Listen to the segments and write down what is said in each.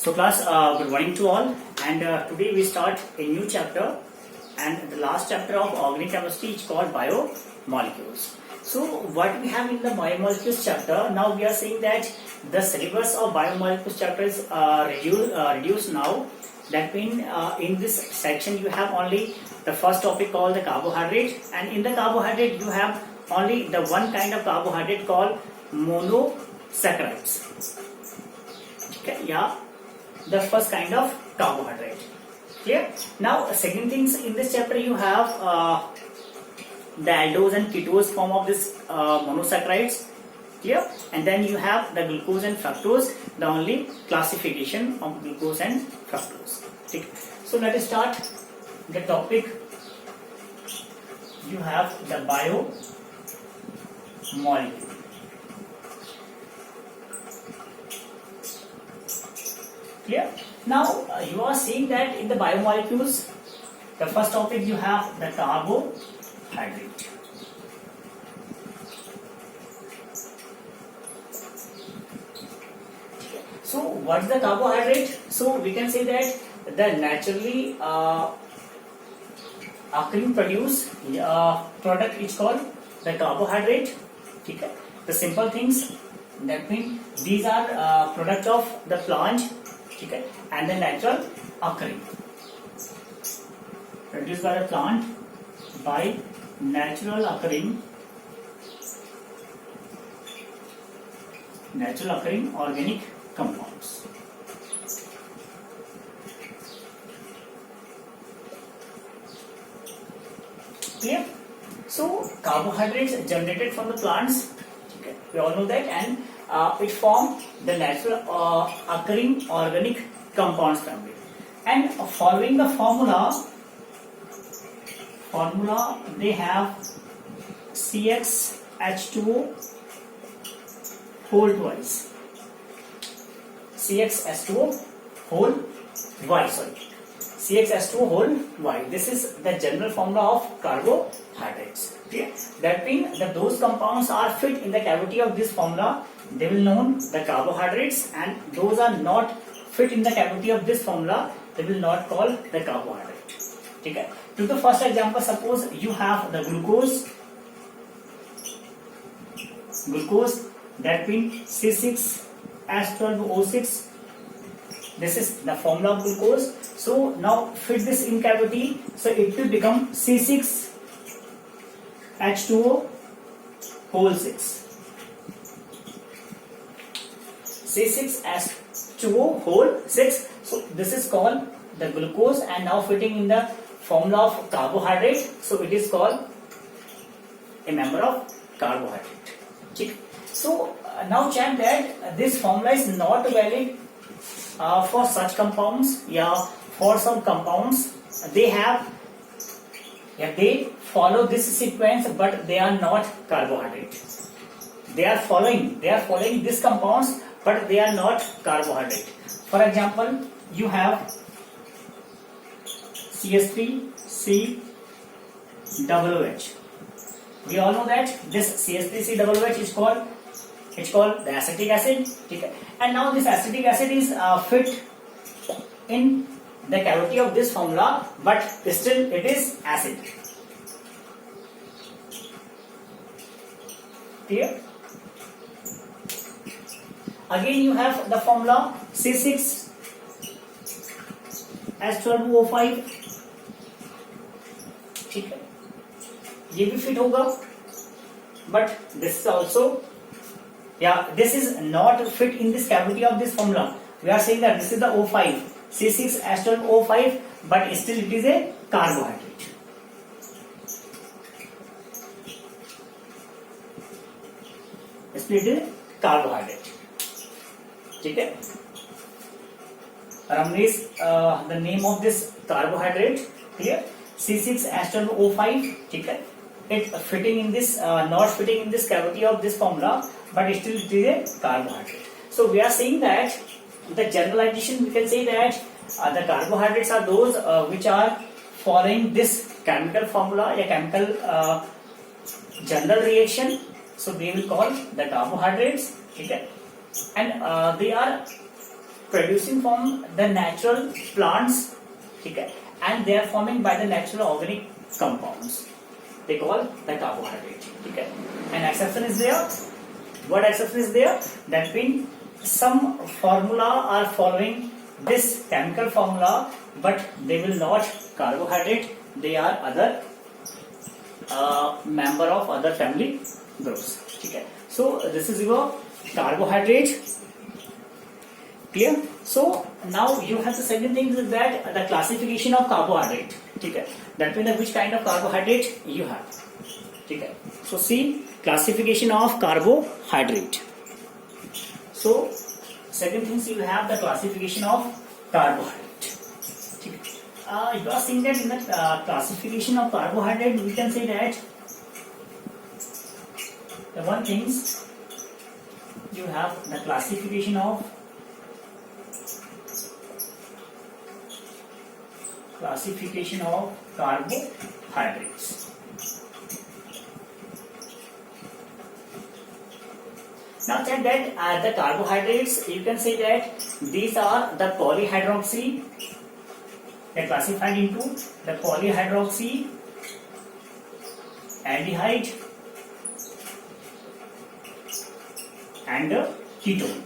So class, good morning to all, and today we start a new chapter, and the last chapter of organic chemistry is called biomolecules. So what we have in the biomolecules chapter, now we are saying that the syllabus of biomolecules chapter is reduced now. That means in this section you have only the first topic called the carbohydrate, and in the carbohydrate you have only the one kind of carbohydrate called monosaccharides. Okay, yeah, the first kind of carbohydrate. Clear? Now, second things in this chapter you have the aldose and ketose form of this monosaccharides. Clear? And then you have the glucose and fructose, the only classification of glucose and fructose. Okay. So let us start the topic. You have the biomolecule. Clear? Now you are seeing that in the biomolecules, the first topic you have the carbohydrate. So what's the carbohydrate? So we can say that the naturally occurring product is called the carbohydrate. Okay. The simple things, that means these are product of the plant. Okay. And the natural occurring, produced by the plant by natural occurring organic compounds. Clear? So carbohydrates generated from the plants, okay, we all know that, and it forms the natural occurring organic compounds family. And following the formula they have CxH2O whole twice. CxH2O whole Y, CxH2O whole Y. This is the general formula of carbohydrates. Okay? That means that those compounds are fit in the cavity of this formula, they will known the carbohydrates, and those are not fit in the cavity of this formula, they will not call the carbohydrate. Okay? To the first example, suppose you have the glucose, that means C6H12O6. This is the formula of glucose. So now fit this in cavity, so it will become C6H2O whole 6. C6H2O whole 6. So this is called the glucose, and now fitting in the formula of carbohydrate, so it is called a member of carbohydrate. Okay. So now check that this formula is not valid for such compounds. Yeah, for some compounds they follow this sequence, but they are not carbohydrate. They are following these compounds, but they are not carbohydrate. For example, you have CH3COOH. We all know that this CH3COOH is called the acetic acid. Okay. And now this acetic acid is fit in the cavity of this formula, but still it is acid. Clear? Again you have the formula C6H12O5. ठीक है, ये भी fit होगा, but this is also, this is not fit in this cavity of this formula. We are saying that this is the O5, C6H12O5, but still it is a carbohydrate. Still it is a carbohydrate. ठीक है, Ramnesh, the name of this carbohydrate here, C6H12O5. ठीक है, it fitting in this, not fitting in this cavity of this formula, but still it is a carbohydrate. So we are saying that the generalization, we can say that the carbohydrates are those which are following this chemical formula, a chemical general reaction, so they will call the carbohydrates. Okay? And they are producing from the natural plants, ठीक है, and they are forming by the natural organic compounds, they call the carbohydrate, ठीक है. An exception is there. What exception is there? That mean some formula are following this chemical formula, but they will not carbohydrate, they are other member of other family groups, ठीक है. So this is your carbohydrate, clear. So now you have the second thing is that the classification of carbohydrate, ठीक है, that means which kind of carbohydrate you have, ठीक है. So see classification of carbohydrate. So second things you have the classification of carbohydrate. You are seeing that in the classification of carbohydrate we can say that the one things you have the classification of carbohydrates. Now check that the carbohydrates, you can say that these are the polyhydroxy. They are classified into the polyhydroxy, aldehyde, and ketone.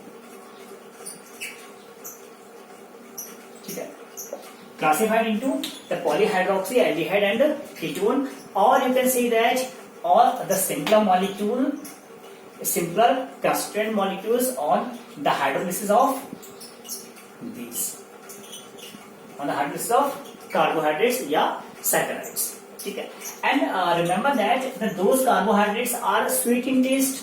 ठीक है, classified into the polyhydroxy, aldehyde, and ketone, or you can say that all the simpler constituent molecules on the hydrolysis of these, on the hydrolysis of carbohydrates या saccharides, ठीक है. And remember that those carbohydrates are sweet in taste.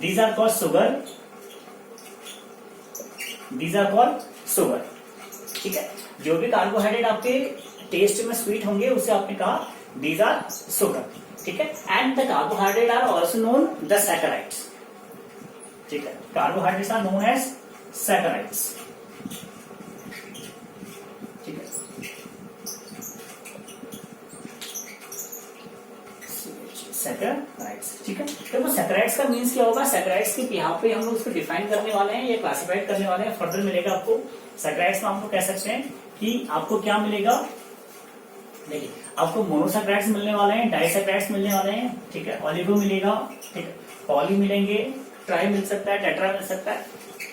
These are called sugar. ठीक है. जो भी carbohydrate आपके test में sweet होंगे उसे आपने कहा दीज आर शुगर, ठीक है. And the carbohydrate are also known the saccharides, ठीक है. Carbohydrates are known as saccharides, ठीक है. सैकराइड्स, ठीक है. तो वो सैकराइड्स का मीन्स क्या होगा? सैकराइड्स के यहाँ पे हम लोग उसको डिफाइन करने वाले हैं या क्लासिफाइड करने वाले हैं. फर्दर मिलेगा आपको. सैकराइड्स में हम लोग कह सकते हैं कि आपको क्या मिलेगा. देखिए आपको मोनोसैकराइड्स मिलने वाले हैं, डाइसैकराइड्स मिलने वाले हैं, ठीक है. ऑलिगो मिलेगा, ठीक है. पॉली मिलेंगे, ट्राई मिल सकता है, टेट्रा मिल सकता है,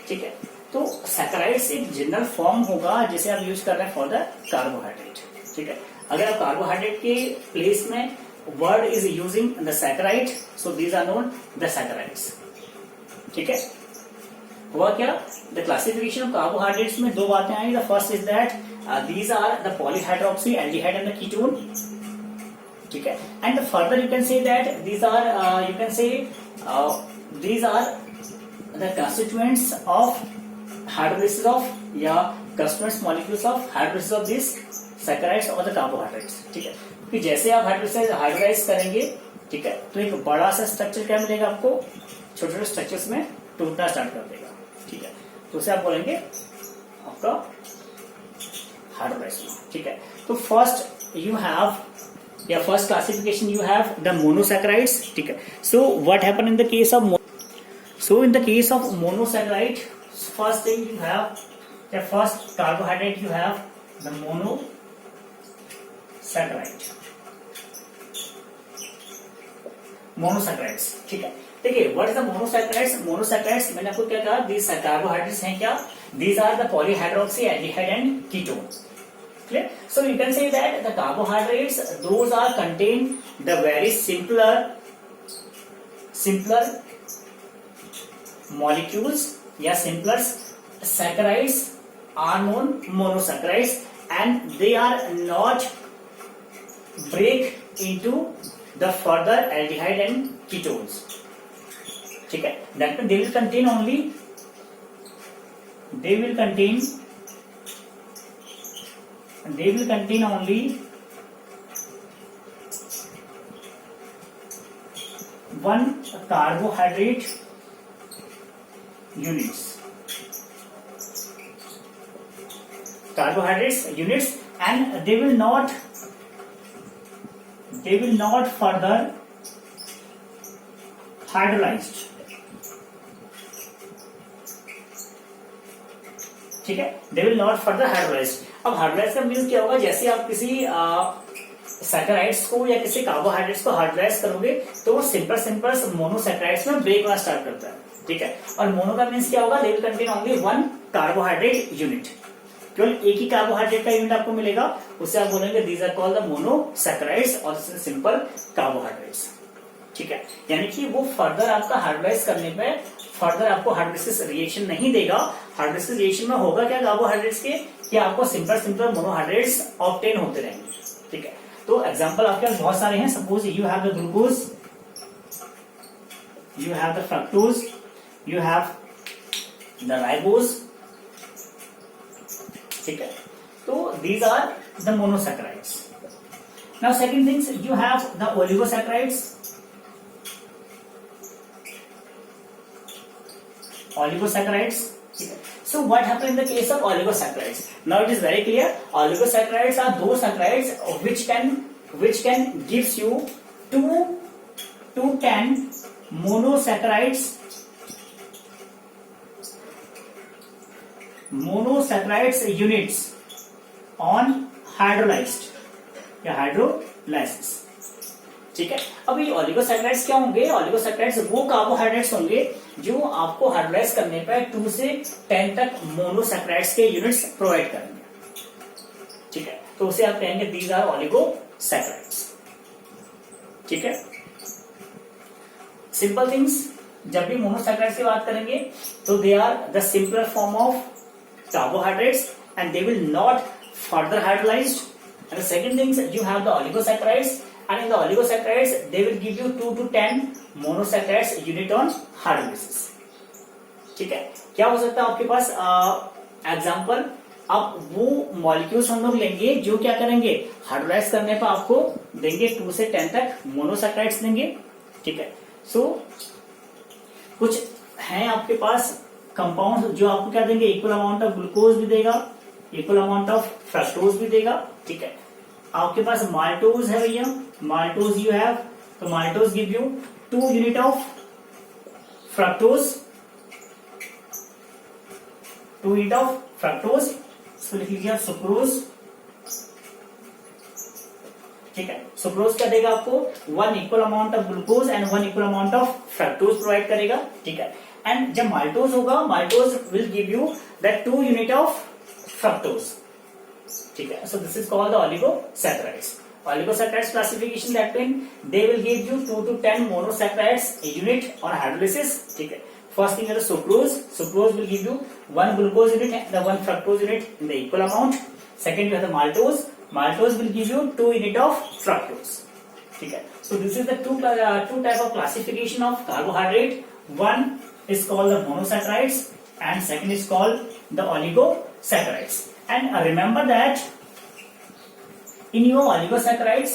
ठीक है. तो सैकराइड्स एक जनरल फॉर्म होगा जिसे आप यूज कर रहे हैं फॉर द कार्बोहाइड्रेट, ठीक है. अगर आप कार्बोहाइड्रेट के प्लेस में word is using the saccharide, so these are known the saccharides, ठीक है. हुआ क्या? द क्लासिफिकेशन ऑफ कार्बोहाइड्रेट्स में दो बातें आई. The first is that these are the polyhydroxy, aldehyde and the ketone, ठीक है. And further you can say that these are these are the constituents of hydrolysis of या constituents molecules of hydrolysis of these saccharides और the carbohydrates, ठीक है. क्योंकि जैसे आप hydrolyse करेंगे, ठीक है, तो एक बड़ा सा स्ट्रक्चर क्या मिलेगा आपको, छोटे छोटे स्ट्रक्चर्स में टूटना स्टार्ट कर देगा, ठीक है. तो उसे आप बोलेंगे आपका हाइड्रोलाइज, ठीक है. तो फर्स्ट यू हैव या first classification you have the monosaccharides, ठीक है. So what happen in the case of monosaccharide, first thing you have the first carbohydrate, you have the monosaccharides, ठीक है. देखिए व्हाट इज द मोनोसैकराइड्स. मैंने आपको क्या कहा, दीज कार्बोहाइड्रेट्स हैं क्या, these are the polyhydroxy, aldehyde and ketone, clear. So you can say that the carbohydrates, those are contain the very simpler molecules या simpler saccharides are known monosaccharides, and they are not break into the further aldehyde and ketones, ठीक है. That means they will contain only one carbohydrate units, and they will not they will not further hydrolyzed. ठीक है, they will not further hydrolyzed. अब hydrolyse का means क्या होगा, जैसे आप किसी सैकराइड्स को या किसी कार्बोहाइड्रेट्स को हाइड्रोलाइज करोगे तो वो सिंपल मोनोसैकराइड्स में ब्रेक होना स्टार्ट करता है. ठीक है, और मोनो का मीन्स क्या होगा, they will contain only one carbohydrate unit. केवल एक ही कार्बोहाइड्रेट का यूनिट आपको मिलेगा, उसे आप बोलेंगे these are called the monosaccharides और सिंपल कार्बोहाइड्रेट्स. ठीक है, यानी कि वो फर्दर आपका हाइड्रोलाइज करने पे फर्दर आपको हाइड्रोलिसिस रिएक्शन नहीं देगा. हाइड्रोलिसिस रिएक्शन में होगा क्या कार्बोहाइड्रेट्स के, कि आपको सिंपल मोनोहाइड्रेट्स ऑब्टेन होते रहेंगे. ठीक है, तो एग्जांपल आपके पास बहुत सारे हैं. Suppose you have the glucose, you have the fructose, you have the ribose. ठीक है, तो these are the monosaccharides. Now second things, you have the oligosaccharides. Oligosaccharides. So what happens in the case of oligosaccharides? Now it is very clear. Oligosaccharides are those saccharides which can gives you two 10 monosaccharides units on hydrolyzed या hydrolysis. ठीक है, अब ये ओलिगोसैकराइड्स क्या होंगे, ओलिगोसैकराइड्स वो carbohydrates होंगे जो आपको हाइड्रोलाइज करने पर 2 से 10 तक मोनोसैकराइड्स के यूनिट्स प्रोवाइड करेंगे. ठीक है, तो उसे आप कहेंगे दीज आर ओलिगोसैकराइड्स. ठीक है, सिंपल थिंग्स, जब भी मोनोसैकराइड्स की बात करेंगे तो they are the simpler form of carbohydrates and they will not further hydrolysed. And the second things, you have the oligosaccharides. And in the oligosaccharides, they will give you 2 to 10 monosaccharides unit on hydrolysis. ठीक है, क्या हो सकता है आपके पास example, अब वो molecules हम लोग लेंगे जो क्या करेंगे, हाइड्रोलाइज करने पर आपको देंगे 2 से 10 तक मोनोसैकराइड्स देंगे. ठीक है, सो कुछ हैं आपके पास कंपाउंड जो आपको क्या देंगे, इक्वल अमाउंट ऑफ ग्लूकोज भी देगा, इक्वल अमाउंट ऑफ फ्रक्टोज भी देगा. ठीक है, आपके पास माल्टोज है भैया, माल्टोज यू हैव, तो maltose give you 2 unit of fructose, 2 unit of fructose. इसको लिख लीजिए सुक्रोज. ठीक है, सुक्रोज क्या देगा आपको, 1 equal amount of glucose and 1 equal amount of fructose provide करेगा. ठीक है, एंड जब माल्टोज होगा, maltose will give you that 2 unit of fructose. ठीक है, so this is called the oligosaccharides. Oligosaccharides classification, that means they will give you 2 to 10 monosaccharides a unit on hydrolysis. ठीक है, first thing is the sucrose. Sucrose will give you 1 glucose unit and the 1 fructose unit in the equal amount. Second you have the maltose. Maltose will give you 2 unit of fructose. ठीक है, so this is the two type of classification of carbohydrate. One is called the monosaccharides and second is called the oligosaccharides. And remember that in your oligosaccharides,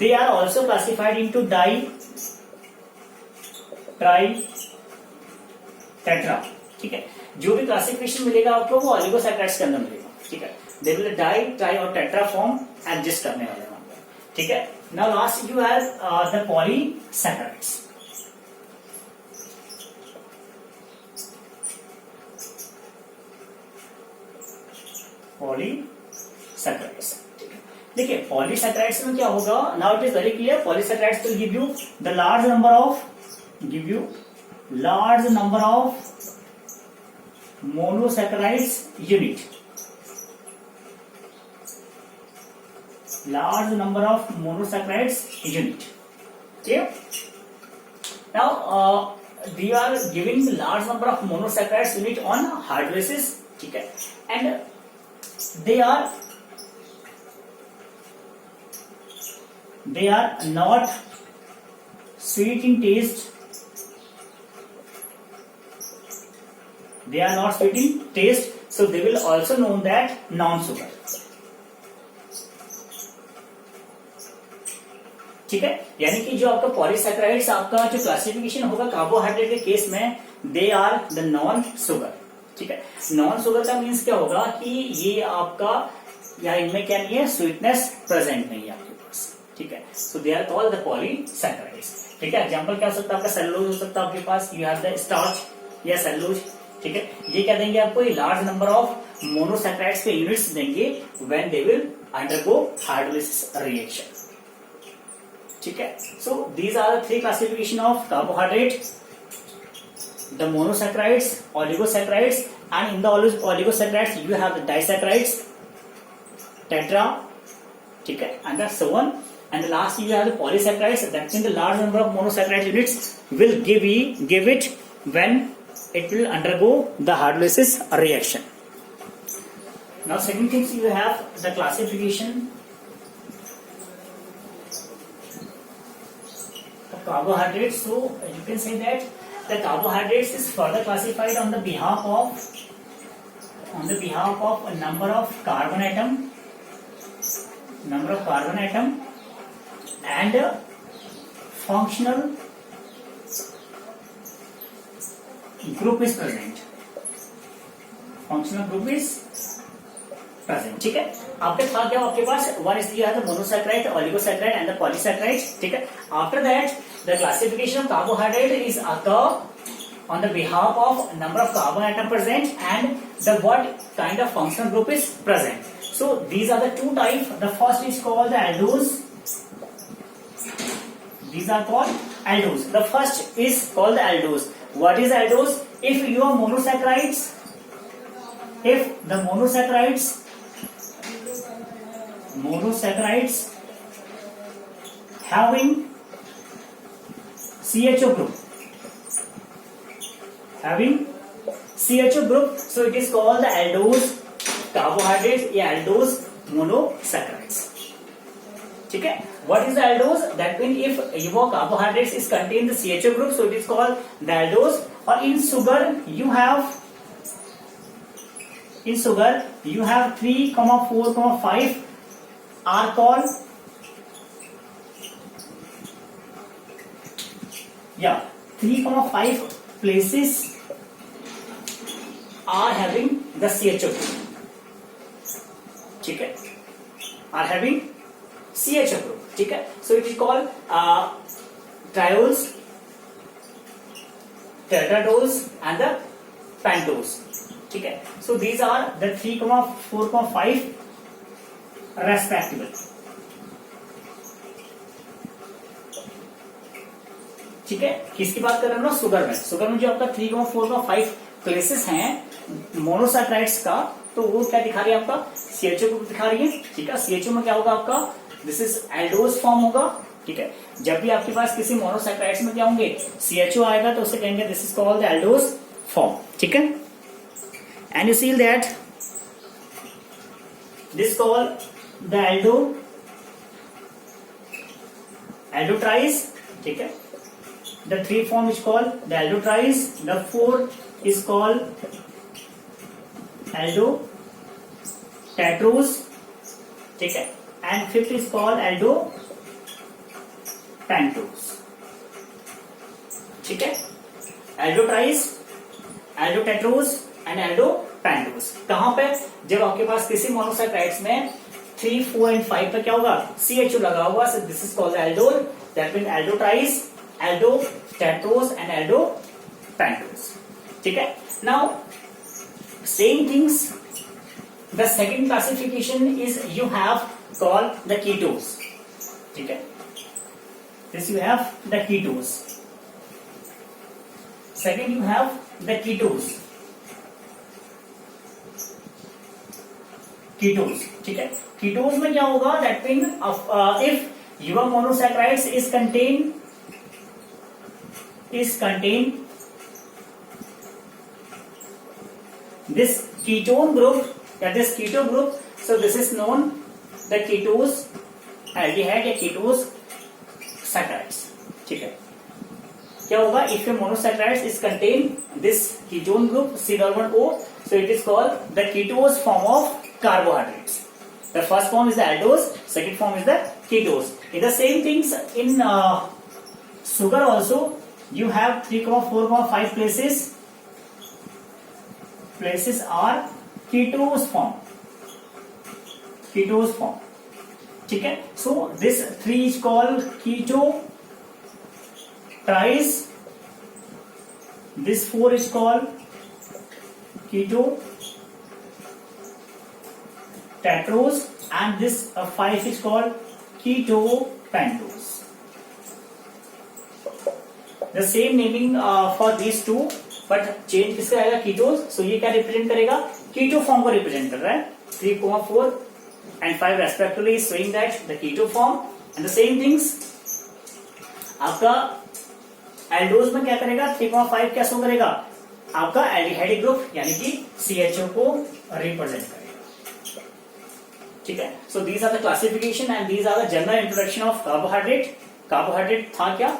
they are also classified into di, tri, tetra. ठीक है, जो भी classification मिलेगा आपको वो ओलिगोसैकराइड्स के अंदर मिलेगा. ठीक है, दे विल डाई, ट्राई और टेट्रा फॉर्म एडजस्ट करने वाले हैं. ठीक है, now last you have the polysaccharides. Polysaccharides. देखिए पॉलीसैकराइड्स में क्या होगा, now it is very clear. Polysaccharides will give you the large number of monosaccharides unit. Large number of monosaccharides unit. Okay. Now they are giving the large number of monosaccharides unit on hydrolysis. Okay. And they are not sweet in taste. They are not sweet in taste, so they will also known that non-sugar. ठीक है, यानी कि जो आपका polysaccharides आपका जो classification होगा carbohydrate के केस में, they are the non sugar. ठीक है। नॉन शुगर का मीन्स क्या होगा कि ये आपका या इनमें क्या नहीं है, स्वीटनेस प्रेजेंट नहीं है आपके पास, ठीक है। So they are called the polysaccharides, ठीक है। एग्जांपल क्या हो सकता है आपका, सेलुलोज हो सकता है आपके पास, यू हैव द स्टार्च या सेलुलोज, ठीक है। ये क्या देंगे आपको, लार्ज नंबर ऑफ मोनोसैकेराइड्स के यूनिट्स देंगे when they will undergo hydrolysis reaction, ठीक है। So these are the three classification of carbohydrate, the monosaccharides, oligosaccharides, and in the oligosaccharides you have the disaccharides, tetra, ठीक है, and so on, and the last you have the polysaccharides. That means the large number of monosaccharide units will give it when it will undergo the hydrolysis reaction. Now second thing you have the classification of carbohydrates. So you can say that the carbohydrates is further classified on the behalf of a number of carbon atom and functional group is present. ठीक है। आपके पास क्या आपके पास one is the monosaccharide, oligosaccharide and the polysaccharide, ठीक है। After that the classification of carbohydrate is occur on the behalf of number of carbon atom present and the what kind of functional group is present. So these are the two types. The first is called the aldose. These are called aldose. The first is called the aldose. What is aldose? If your monosaccharides, if the monosaccharides having CHO group, so it is called the aldose carbohydrates या aldose monosaccharides, ठीक है। What is the aldose? That means if your carbohydrates is contain the CHO group, so it is called the aldose. Or in sugar you have 3, 4, 5 are called 3, 5 places are having the CHO group, ठीक है, are having CHO group, ठीक है। So it is called triols, tetradols and the pentose, ठीक है। So these are the 3, 4, 5 respectively, ठीक है। किसकी बात कर रहे हैं ना, शुगर में जो आपका 3, 4, 5 प्लेसेस हैं मोनोसैकेराइड्स का, तो वो क्या दिखा रही है आपका, CHO ग्रुप दिखा रही है, ठीक है। CHO में क्या होगा आपका, दिस इज एल्डोज फॉर्म होगा, ठीक है। जब भी आपके पास किसी मोनोसैकेराइड्स में क्या होंगे, CHO आएगा तो उसे कहेंगे this is called the aldose form, ठीक है। And you see that this called the aldotriose, ठीक है। The 3 form is called the aldotries. The 4 is called aldotetrose, ठीक है। And 5th is called aldopentose, ठीक है। aldotries, aldotetrose and aldopentose कहां पे, जब आपके पास किसी मोनोसैकेराइड्स में 3, 4 and 5 पे क्या होगा, CHO लगा हुआ, so this is called aldol. That means aldotries, aldotetrose and aldopentose, ठीक है। Now same things, the second classification is you have called the ketones, ठीक है। This you have the ketones. Second you have the ketones, ठीक है। ketones में क्या होगा, that means if your monosaccharides is contained this ketone group, that is keto group, so this is known the ketose aldehyde या ketose saccharides, ठीक है। क्या होगा, if your monosaccharides is contain this ketone group C-O, so it is called the ketose form of carbohydrates. The first form is the aldose, second form is the ketose. In the same things in sugar also you have 3, 4, 5 places places are ketose form. Ketose form. ठीक है. So this 3 is called keto tries. This 4 is called keto tetrose, and this 5 is called keto pentose. The same naming for these two, but change किससे आएगा? कीटोज. सो ये क्या represent करेगा? कीटो form को represent कर रहा है. 3, 4 and 5 respectively is showing that the keto form, and the same things आपका एल्डोज में क्या करेगा? 3, 5 क्या शो करेगा? आपका एल्डिहाइड ग्रुप यानी कि CHO को रिप्रेजेंट करेगा. ठीक है. So these are the classification and these are the general introduction of carbohydrate. Carbohydrate था क्या?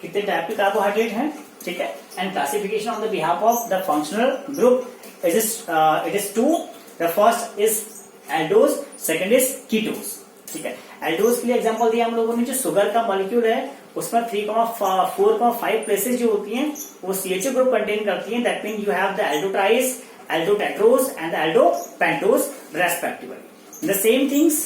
कितने टाइप के कार्बोहाइड्रेट हैं? ठीक है. And classification on the behalf of the functional group it is 2. The first is aldose, second is ketose. ठीक है. Aldose के लिए एग्जांपल दिया हम लोगों ने. जो शुगर का मॉलिक्यूल है उसमें 3,4,5 प्लेसेस जो होती हैं वो CHO ग्रुप कंटेन करती हैं. That mean you have the aldotriose, aldotetrose and the aldopentose respectively. The same things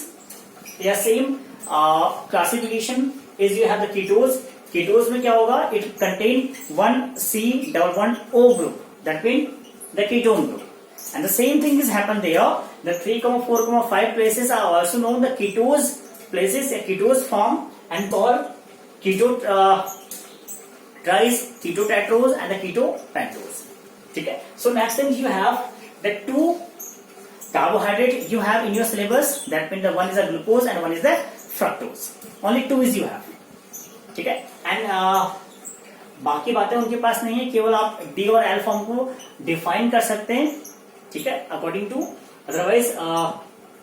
या same classification is you have the ketose. Ketose में क्या होगा? It contain 1C11O group. That means the ketone group. And the same thing is happened there. The 3,4,5 places are also known the ketose places, a ketose form, and called keto tries, keto tetrose, and the keto pentose. Okay. So next thing you have the 2 carbohydrate you have in your syllabus. That means the one is the glucose and one is the fructose. Only 2 is you have. ठीक है. And बाकी बातें उनके पास नहीं है. केवल आप D और एल फॉर्म को डिफाइन कर सकते हैं. ठीक है. According to, otherwise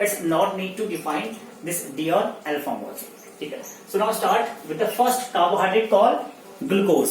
it's not need to define this D और एल फॉर्म ऑल्सो. ठीक है. So now start with the first carbohydrate called glucose.